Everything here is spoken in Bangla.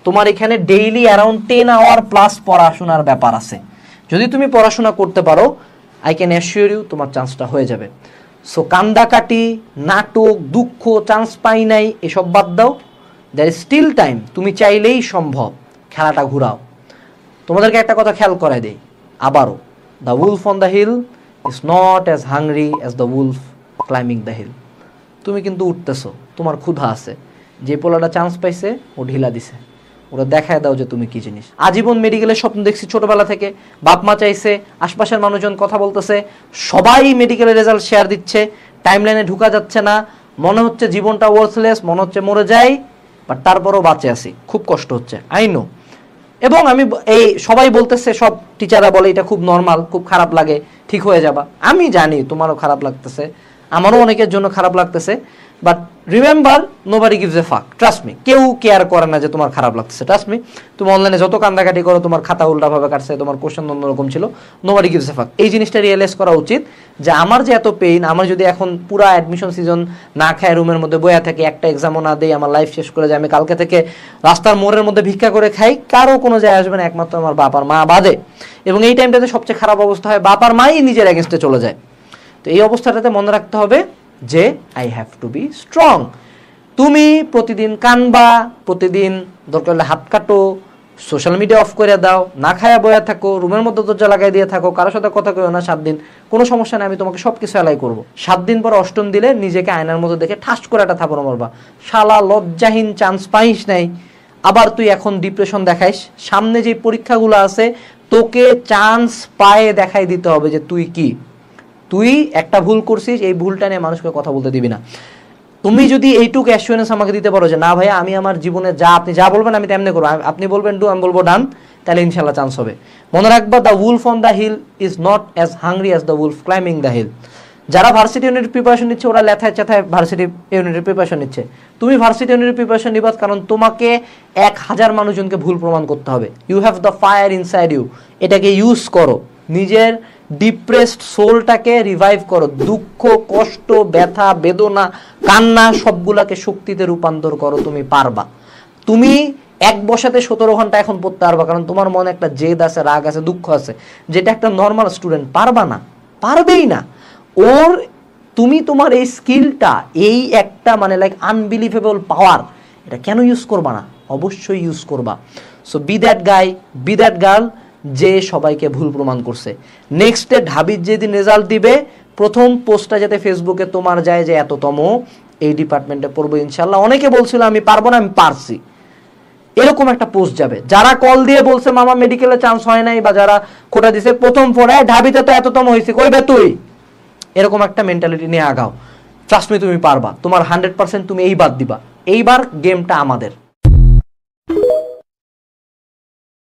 তোমার এখানে ডেইলি অ্যারাউন্ড 10 আওয়ার প্লাস পড়াশোনার ব্যাপার আছে। যদি তুমি পড়াশোনা করতে পারো, আই ক্যান অ্যাসিওর ইউ তোমার চান্সটা হয়ে যাবে। সো কান্দাকাটি, নাটক, দুঃখ, চান্স পাই নাই, এসব বাদ দাও। দ্যার ইজ স্টিল টাইম, তুমি চাইলেই সম্ভব। খেলাটা ঘুরাও। তোমাদেরকে একটা কথা খেয়াল করাই দেই আবারও, the wolf on the hill is not as hungry as the wolf climbing the hill. তুমি কিন্তু উঠতেছো, তোমার ক্ষুধা আছে। যে পোলাটা চান্স পাইছে ও ঢিলা দিছে, ওরা দেখায় দাও যে তুমি কি জিনিস। আজীবন মেডিকেলের স্বপ্ন দেখছি ছোটবেলা থেকে, বাপ মা চাইছে, আশপাশের মানুষজন কথা বলতেছে, সবাই মেডিকেলের রেজাল্ট শেয়ার দিচ্ছে, টাইমলাইনে ঢুকা যাচ্ছে না, মনে হচ্ছে জীবনটা ওয়ার্থলেস, মনে হচ্ছে মরে যাই, বাট তারপরও বাঁচে আছি, খুব কষ্ট হচ্ছে, আই নো। এবং আমি এই সবাই বলতেছে, সব টিচাররা বলে এটা খুব নর্মাল, খুব খারাপ লাগে, ঠিক হয়ে যাবা। আমি জানি তোমারও খারাপ লাগতেছে, আমারও অনেকের জন্য খারাপ লাগতেছে, but remember nobody gives a ফাক, ট্রাস্ট মি। কেউ কেয়ার করে না যে তোমার খারাপ লাগতেছে, ট্রাস্ট মি। তুমি অনলাইনে যত কান্দাকাটি করো, তোমার খাতা উল্টাভাবে কাটছে, তোমার কোশ্চেন অন্যরকম ছিল, নোবডি গিভস এ ফাক। এই জিনিসটা রিয়েলাইজ করা উচিত যে আমার যে এত পেইন, আমার যদি এখন পুরা অ্যাডমিশন সিজন না খায় রুমের মধ্যে বয়া থাকে, একটা এক্সামও না দেই, আমার লাইফ শেষ করে যায়, আমি কালকে থেকে রাস্তার মোড়ের মধ্যে ভিক্ষা করে খাই, কারো কোনো যায় আসবে না, একমাত্র আমার বাপ আর মা বাদে। এবং এই টাইমটাতে সবচেয়ে খারাপ অবস্থা হয়, বাপ আর মাই নিজের এগেনস্টে চলে যায়। তো এই অবস্থাটাতে মনে রাখতে হবে যে I have to be strong. তুমি প্রতিদিন কানবা, প্রতিদিন দরকার হলে হাত কাটো, সোশ্যাল মিডিয়া অফ করে দাও, না খায়া বয়া থাকো, রুমের মধ্যে দরজা লাগাই দিয়ে থাকো, কারোর সাথে কথা কইও না 7 দিন, কোনো সমস্যা নেই, আমি তোমাকে সব কিছু অ্যালাই করবো। 7 দিন পর অষ্টম দিলে নিজেকে আয়নার মধ্যে দেখে ঠাস করে একটা থাপড় মারবা, শালা লজ্জাহীন, চান্স পাইস নাই, আবার তুই এখন ডিপ্রেশন দেখাইস। সামনে যে পরীক্ষাগুলো আছে, তোকে চান্স পায়ে দেখাই দিতে হবে যে তুই কি। তুই একটা ভুল করছিস, এই ভুলটা নিয়ে মানুষকে কথা বলতে দিবি না। তুমি যদি এইটুকু অ্যাসুরেন্স আমাকে দিতে পারো যে না ভাইয়া, আমি আমার জীবনে যা আপনি যা বলবেন আমি তেমনি করবো, আপনি বলবেন ডু, আমি বলবো ডান, তাহলে ইনশাল্লাহ চান্স হবে। মনে রাখবা, the wolf on the hill is not as hungry as the wolf climbing the hill. যারা ভার্সিটি ইউনিটের প্রিপারেশন নিচ্ছে, ওরা লেথায় চেথায় ভার্সিটি ইউনিটের প্রিপারেশন নিচ্ছে। তুমি ভার্সিটি ইউনিটের প্রিপারেশন নিবা, কারণ তোমাকে 1000 মানুষজনকে ভুল প্রমাণ করতে হবে। You have the fire inside you, এটাকে ইউজ করো, নিজের ডিপ্রেসড সোলটাকে রিভাইভ করো। দুঃখ, কষ্ট, ব্যথা, বেদনা, কান্না সবগুলাকে শক্তিতে রূপান্তর করো, তুমি পারবা। তুমি এক বসাতে 17 ঘন্টা এখন পড়তে পারবা, কারণ তোমার মনে একটা জেদ আছে, রাগ আছে, দুঃখ আছে, যেটা একটা নর্মাল স্টুডেন্ট পারবা না, পারবেই না। ওর তুমি তোমার এই স্কিলটা, এই একটা মানে লাইক আনবিলিভেবল পাওয়ার, এটা কেন ইউজ করবা না? অবশ্যই ইউজ করবা। So be that guy, be that girl যে সবাইকে ভুল প্রমাণ করছে। নেক্সট ডে ঢাবির যেদিন রেজাল্ট দিবে, প্রথম পোস্টটা যাতে ফেসবুকে তোমার যায় যে এততম এই ডিপার্টমেন্টে পড়বো ইনশাল্লাহ, অনেকে বলছিল আমি পারবো না, আমি পারছি, এরকম একটা পোস্ট যাবে। যারা কল দিয়ে বলছে মামা মেডিকেলে চান্স হয় নাই, বা যারা খোটা দিছে প্রথম পড়ায় ঢাবিতে তো এততম হয়েছে, কইবে তুই, এরকম একটা মেন্টালিটি নিয়ে আগাও। ট্রাস্ট মি, তুমি পারবা, তোমার 100% তুমি এই বাদ দিবা। এইবার গেমটা আমাদের।